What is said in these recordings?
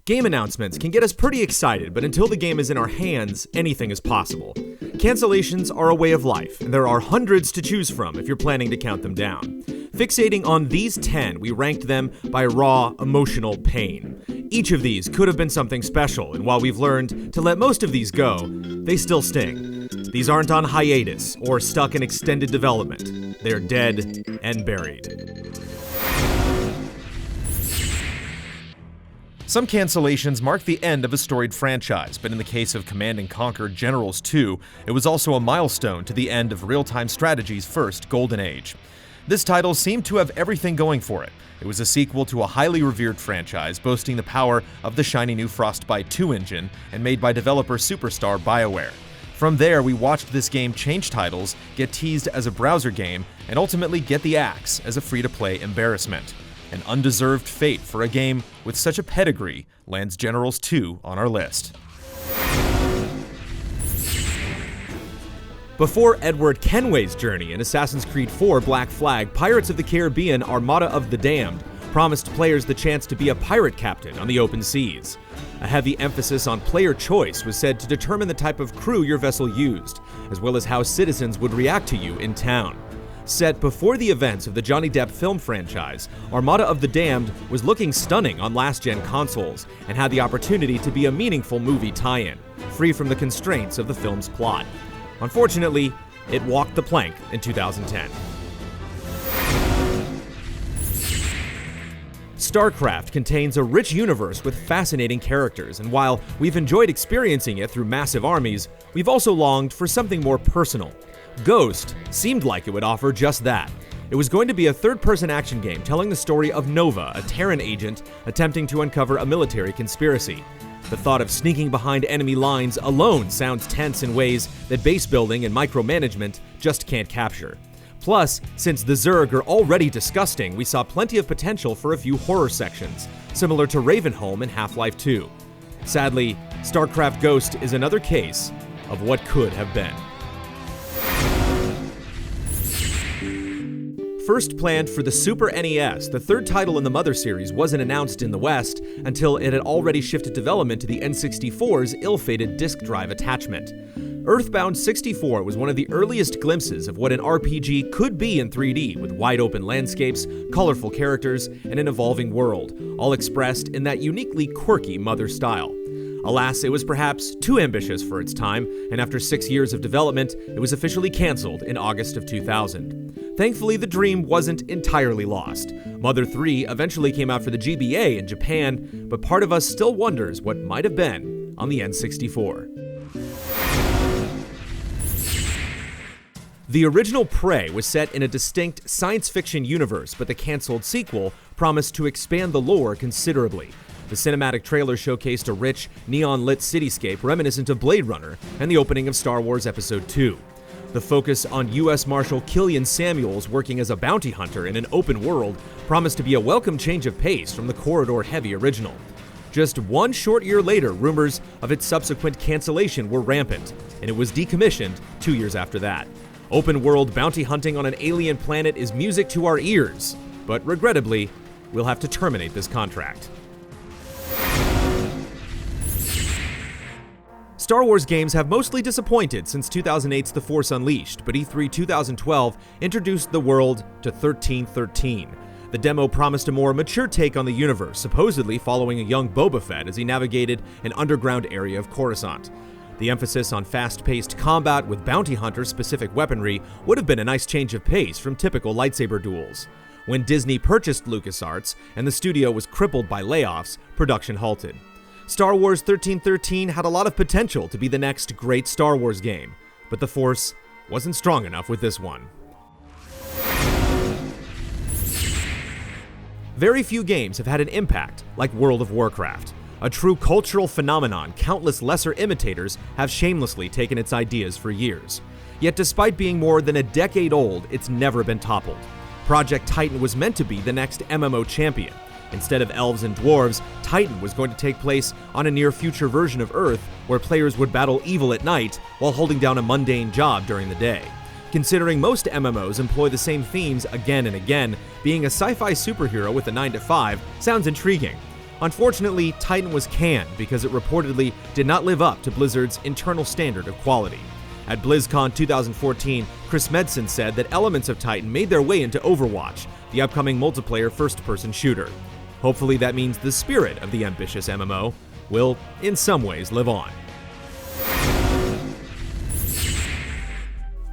Game announcements can get us pretty excited, but until the game is in our hands, anything is possible. Cancellations are a way of life, and there are hundreds to choose from if you're planning to count them down. Fixating on these 10, we ranked them by raw, emotional pain. Each of these could have been something special, and while we've learned to let most of these go, they still sting. These aren't on hiatus or stuck in extended development. They're dead and buried. Some cancellations mark the end of a storied franchise, but in the case of Command & Conquer Generals 2, it was also a milestone to the end of real-time strategy's first golden age. This title seemed to have everything going for it. It was a sequel to a highly revered franchise, boasting the power of the shiny new Frostbite 2 engine, and made by developer superstar BioWare. From there, we watched this game change titles, get teased as a browser game, and ultimately get the axe as a free-to-play embarrassment. An undeserved fate for a game with such a pedigree lands Generals 2 on our list. Before Edward Kenway's journey in Assassin's Creed IV Black Flag, Pirates of the Caribbean Armada of the Damned promised players the chance to be a pirate captain on the open seas. A heavy emphasis on player choice was said to determine the type of crew your vessel used, as well as how citizens would react to you in town. Set before the events of the Johnny Depp film franchise, Armada of the Damned was looking stunning on last-gen consoles and had the opportunity to be a meaningful movie tie-in, free from the constraints of the film's plot. Unfortunately, it walked the plank in 2010. STARCRAFT contains a rich universe with fascinating characters, and while we've enjoyed experiencing it through massive armies, we've also longed for something more personal. Ghost seemed like it would offer just that. It was going to be a third-person action game telling the story of Nova, a Terran agent attempting to uncover a military conspiracy. The thought of sneaking behind enemy lines alone sounds tense in ways that base building and micromanagement just can't capture. Plus, since the Zerg are already disgusting, we saw plenty of potential for a few horror sections, similar to Ravenholm in Half-Life 2. Sadly, StarCraft Ghost is another case of what could have been. First planned for the Super NES, the third title in the Mother series wasn't announced in the West until it had already shifted development to the N64's ill-fated disk drive attachment. Earthbound 64 was one of the earliest glimpses of what an RPG could be in 3D, with wide-open landscapes, colorful characters, and an evolving world, all expressed in that uniquely quirky Mother style. Alas, it was perhaps too ambitious for its time, and after 6 years of development, it was officially canceled in August of 2000. Thankfully, the dream wasn't entirely lost. Mother 3 eventually came out for the GBA in Japan, but part of us still wonders what might have been on the N64. The original Prey was set in a distinct science fiction universe, but the canceled sequel promised to expand the lore considerably. The cinematic trailer showcased a rich, neon-lit cityscape reminiscent of Blade Runner and the opening of Star Wars Episode II. The focus on U.S. Marshal Killian Samuels working as a bounty hunter in an open world promised to be a welcome change of pace from the corridor-heavy original. Just 1 short year later, rumors of its subsequent cancellation were rampant, and it was decommissioned 2 years after that. Open-world bounty hunting on an alien planet is music to our ears, but regrettably, we'll have to terminate this contract. Star Wars games have mostly disappointed since 2008's The Force Unleashed, but E3 2012 introduced the world to 1313. The demo promised a more mature take on the universe, supposedly following a young Boba Fett as he navigated an underground area of Coruscant. The emphasis on fast-paced combat with bounty hunter-specific weaponry would have been a nice change of pace from typical lightsaber duels. When Disney purchased LucasArts and the studio was crippled by layoffs, production halted. Star Wars 1313 had a lot of potential to be the next great Star Wars game, but the Force wasn't strong enough with this one. Very few games have had an impact like World of Warcraft. A true cultural phenomenon, countless lesser imitators have shamelessly taken its ideas for years. Yet despite being more than a decade old, it's never been toppled. Project Titan was meant to be the next MMO champion. Instead of elves and dwarves, Titan was going to take place on a near-future version of Earth where players would battle evil at night while holding down a mundane job during the day. Considering most MMOs employ the same themes again and again, being a sci-fi superhero with a 9-to-5 sounds intriguing. Unfortunately, Titan was canned because it reportedly did not live up to Blizzard's internal standard of quality. At BlizzCon 2014, Chris Metzen said that elements of Titan made their way into Overwatch, the upcoming multiplayer first-person shooter. Hopefully that means the spirit of the ambitious MMO will, in some ways, live on.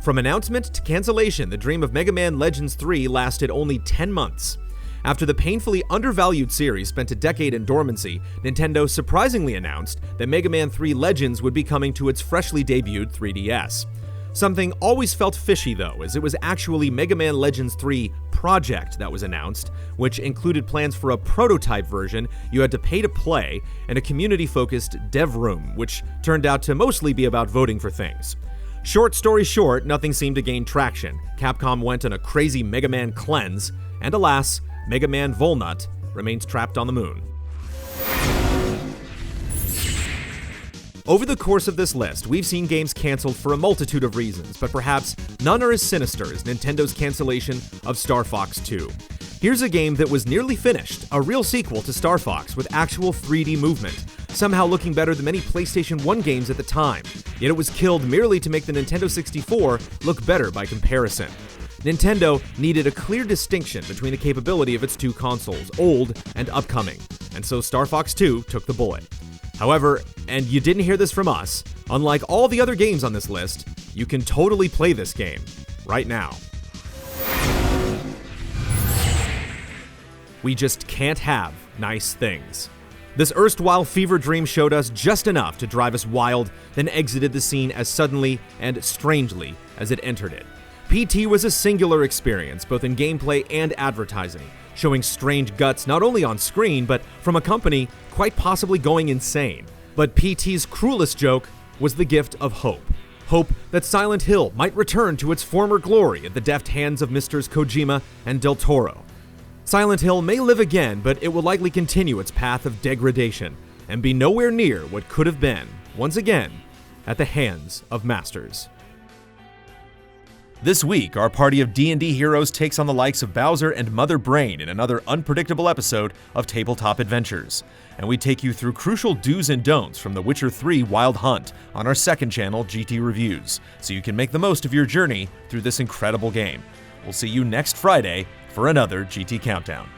From announcement to cancellation, the dream of Mega Man Legends 3 lasted only 10 months. After the painfully undervalued series spent a decade in dormancy, Nintendo surprisingly announced that Mega Man 3 Legends would be coming to its freshly debuted 3DS. Something always felt fishy though, as it was actually Mega Man Legends 3 Project that was announced, which included plans for a prototype version you had to pay to play, and a community-focused dev room, which turned out to mostly be about voting for things. Short story short, nothing seemed to gain traction. Capcom went on a crazy Mega Man cleanse, and alas, Mega Man Volnut remains trapped on the moon. Over the course of this list, we've seen games canceled for a multitude of reasons, but perhaps none are as sinister as Nintendo's cancellation of Star Fox 2. Here's a game that was nearly finished, a real sequel to Star Fox with actual 3D movement, somehow looking better than many PlayStation 1 games at the time, yet it was killed merely to make the Nintendo 64 look better by comparison. Nintendo needed a clear distinction between the capability of its two consoles, old and upcoming, and so Star Fox 2 took the bullet. However, and you didn't hear this from us, unlike all the other games on this list, you can totally play this game right now. We just can't have nice things. This erstwhile fever dream showed us just enough to drive us wild, then exited the scene as suddenly and strangely as it entered it. PT was a singular experience, both in gameplay and advertising, showing strange guts not only on screen, but from a company quite possibly going insane. But PT's cruelest joke was the gift of hope. Hope that Silent Hill might return to its former glory at the deft hands of Misters Kojima and Del Toro. Silent Hill may live again, but it will likely continue its path of degradation and be nowhere near what could have been, once again, at the hands of masters. This week, our party of D&D heroes takes on the likes of Bowser and Mother Brain in another unpredictable episode of Tabletop Adventures. And we take you through crucial do's and don'ts from The Witcher 3 Wild Hunt on our second channel, GT Reviews, so you can make the most of your journey through this incredible game. We'll see you next Friday for another GT Countdown.